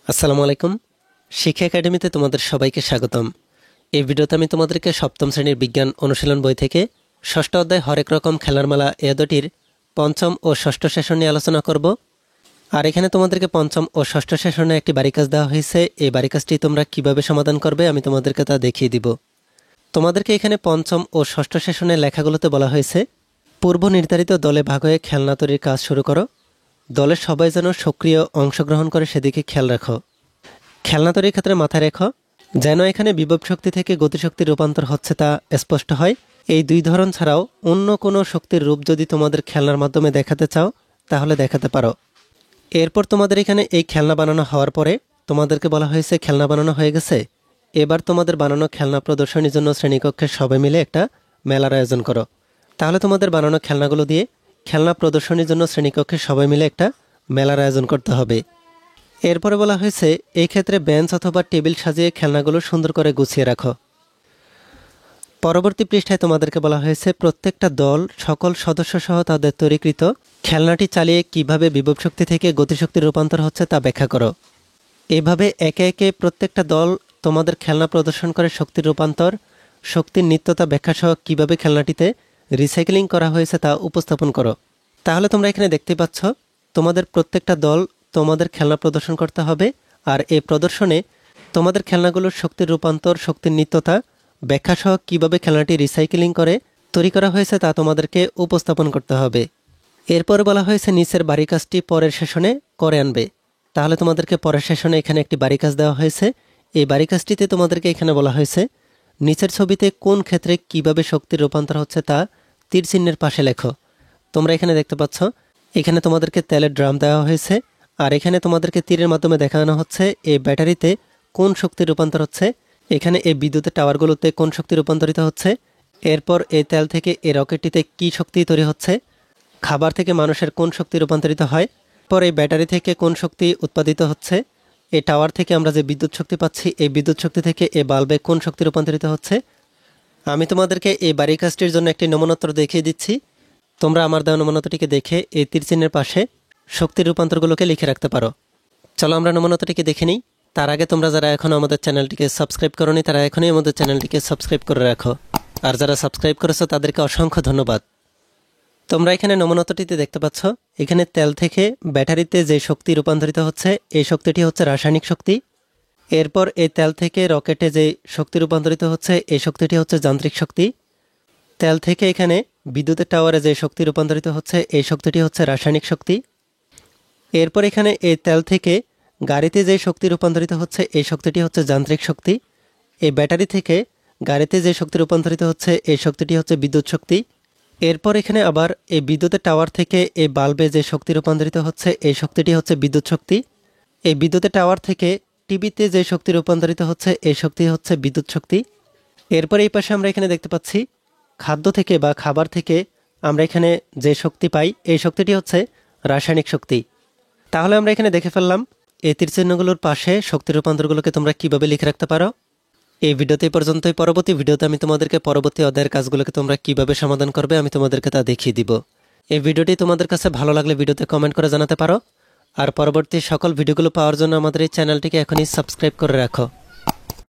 আসসালামু আলাইকুম। শিক্ষা একাডেমিতে তোমাদের সবাইকে স্বাগতম। এই ভিডিওতে আমি তোমাদেরকে সপ্তম শ্রেণীর বিজ্ঞান অনুশীলন বই থেকে ষষ্ঠ অধ্যায় হরেক রকম খেলার মেলা এদটির পঞ্চম ও ষষ্ঠ সেশন নিয়ে আলোচনা করব। আর এখানে তোমাদেরকে পঞ্চম ও ষষ্ঠ সেশনে একটি বাড়ি কাজ দেওয়া হয়েছে। এই বাড়ি কাজটি তোমরা কিভাবে সমাধান করবে আমি তোমাদেরকে তা দেখিয়ে দিব। তোমাদেরকে এখানে পঞ্চম ও ষষ্ঠ সেশনের লেখাগুলোতে বলা হয়েছে, পূর্ব নির্ধারিত দলে ভাগ হয়ে খেলনা তৈরির কাজ শুরু করো। দলের সবাই যেন সক্রিয় অংশগ্রহণ করে সেদিকে খেয়াল রাখো। খেলনা তৈরির ক্ষেত্রে মাথায় রেখো যেন এখানে বিভব শক্তি থেকে গতিশক্তির রূপান্তর হচ্ছে তা স্পষ্ট হয়। এই দুই ধরন ছাড়াও অন্য কোনো শক্তির রূপ যদি তোমাদের খেলনার মাধ্যমে দেখাতে চাও তাহলে দেখাতে পারো। এরপর তোমাদের এখানে এই খেলনা বানানো হওয়ার পরে তোমাদেরকে বলা হয়েছে খেলনা বানানো হয়ে গেছে, এবার তোমাদের বানানো খেলনা প্রদর্শনীর জন্য শ্রেণীকক্ষে সবাই মিলে একটা মেলার আয়োজন করো। তাহলে তোমাদের বানানো খেলনাগুলো দিয়ে খেলনা প্রদর্শনীর জন্য শ্রেণীকক্ষে সবাই মিলে একটা মেলার আয়োজন করতে হবে। এরপরে বলা হয়েছে এই ক্ষেত্রে বেঞ্চ অথবা টেবিল সাজিয়ে খেলনাগুলো সুন্দর করে গুছিয়ে রাখো। পরবর্তী পৃষ্ঠায় তোমাদেরকে বলা হয়েছে প্রত্যেকটা দল সকল সদস্য সহ তাদের তৈরিকৃত খেলনাটি চালিয়ে কিভাবে বিভব শক্তি থেকে গতিশক্তির রূপান্তর হচ্ছে তা ব্যাখ্যা করো। এভাবে একে একে প্রত্যেকটা দল তোমাদের খেলনা প্রদর্শন করে শক্তির রূপান্তর, শক্তির নিত্যতা ব্যাখ্যা সহ কীভাবে খেলনাটিতে রিসাইক্লিং করা হয়েছে তা উপস্থাপন করো। তাহলে তোমরা এখানে দেখতে পাচ্ছ তোমাদের প্রত্যেকটা দল তোমাদের খেলনা প্রদর্শন করতে হবে, আর এই প্রদর্শনে তোমাদের খেলনাগুলোর শক্তির রূপান্তর, শক্তির নিত্যতা ব্যাখ্যা সহ কীভাবে খেলনাটি রিসাইক্লিং করে তৈরি করা হয়েছে তা তোমাদেরকে উপস্থাপন করতে হবে। এরপর বলা হয়েছে নিচের বাড়ি কাজটি পরের সেশনে করে আনবে। তাহলে তোমাদেরকে পরের সেশনে এখানে একটি বাড়ি কাজ দেওয়া হয়েছে। এই বাড়ি কাজটিতে তোমাদেরকে এখানে বলা হয়েছে নিচের ছবিতে কোন ক্ষেত্রে কিভাবে শক্তির রূপান্তর হচ্ছে তা তীর চিহ্নের পাশে লেখো। তোমরা এখানে দেখতে পাচ্ছ এখানে তোমাদেরকে তেলের ড্রাম দেওয়া হয়েছে, আর এখানে তোমাদেরকে তীরের মাধ্যমে দেখানো হচ্ছে এই ব্যাটারিতে কোন শক্তির রূপান্তর হচ্ছে, এখানে এই বিদ্যুতের টাওয়ারগুলোতে কোন শক্তি রূপান্তরিত হচ্ছে, এরপর এই তেল থেকে এই রকেটটিতে কী শক্তি তৈরি হচ্ছে, খাবার থেকে মানুষের কোন শক্তি রূপান্তরিত হয়, পর এই ব্যাটারি থেকে কোন শক্তি উৎপাদিত হচ্ছে, এই টাওয়ার থেকে আমরা যে বিদ্যুৎ শক্তি পাচ্ছি এই বিদ্যুৎ শক্তি থেকে এই বাল্বে কোন শক্তি রূপান্তরিত হচ্ছে। আমি তোমাদেরকে এই বাড়ি কাজটির জন্য একটি নমুনাত্র দেখিয়ে দিচ্ছি। তোমরা আমার দেওয়া নমুনাটিকে দেখে এই তীর চিহ্নের পাশে শক্তির রূপান্তরগুলোকে লিখে রাখতে পারো। চলো আমরা নমুনাটিকে দেখে নিই। তার আগে তোমরা যারা এখনও আমাদের চ্যানেলটিকে সাবস্ক্রাইব করোনি তারা এখনই আমাদের চ্যানেলটিকে সাবস্ক্রাইব করে রাখো, আর যারা সাবস্ক্রাইব করেছো তাদেরকে অসংখ্য ধন্যবাদ। তোমরা এখানে নমুনাটিতে দেখতে পাচ্ছ এখানে তেল থেকে ব্যাটারিতে যে শক্তি রূপান্তরিত হচ্ছে এই শক্তিটি হচ্ছে রাসায়নিক শক্তি। এরপর এই তেল থেকে রকেটে যে শক্তি রূপান্তরিত হচ্ছে এই শক্তিটি হচ্ছে যান্ত্রিক শক্তি। তেল থেকে এখানে বিদ্যুতের টাওয়ারে যে শক্তি রূপান্তরিত হচ্ছে এই শক্তিটি হচ্ছে রাসায়নিক শক্তি। এরপর এখানে এই তেল থেকে গাড়িতে যে শক্তি রূপান্তরিত হচ্ছে এই শক্তিটি হচ্ছে যান্ত্রিক শক্তি। এই ব্যাটারি থেকে গাড়িতে যে শক্তি রূপান্তরিত হচ্ছে এই শক্তিটি হচ্ছে বিদ্যুৎ শক্তি। এরপর এখানে আবার এই বিদ্যুতের টাওয়ার থেকে এই বাল্বে যে শক্তি রূপান্তরিত হচ্ছে এই শক্তিটি হচ্ছে বিদ্যুৎ শক্তি। এই বিদ্যুতের টাওয়ার থেকে টিভিতে যে শক্তি রূপান্তরিত হচ্ছে এই শক্তি হচ্ছে বিদ্যুৎ শক্তি। এরপর এই পাশে আমরা এখানে দেখতে পাচ্ছি খাদ্য থেকে বা খাবার থেকে আমরা এখানে যে শক্তি পাই এই শক্তিটি হচ্ছে রাসায়নিক শক্তি। তাহলে আমরা এখানে দেখে ফেললাম এই তীরচিহ্নগুলোর পাশে শক্তি রূপান্তরগুলোকে তোমরা কিভাবে লিখে রাখতে পারো। এই ভিডিওতে পর্যন্তই। পরবর্তী ভিডিওতে আমি তোমাদেরকে পরবর্তী অধ্যায়ের কাজগুলোকে তোমরা কিভাবে সমাধান করবে আমি তোমাদেরকে তা দেখিয়ে দিব। এই ভিডিওটি তোমাদের কাছে ভালো লাগলে ভিডিওতে কমেন্ট করে জানাতে পারো, আর পরবর্তী সকল ভিডিওগুলো পাওয়ার জন্য আমাদের এই চ্যানেলটিকে এখনই সাবস্ক্রাইব করে রাখো।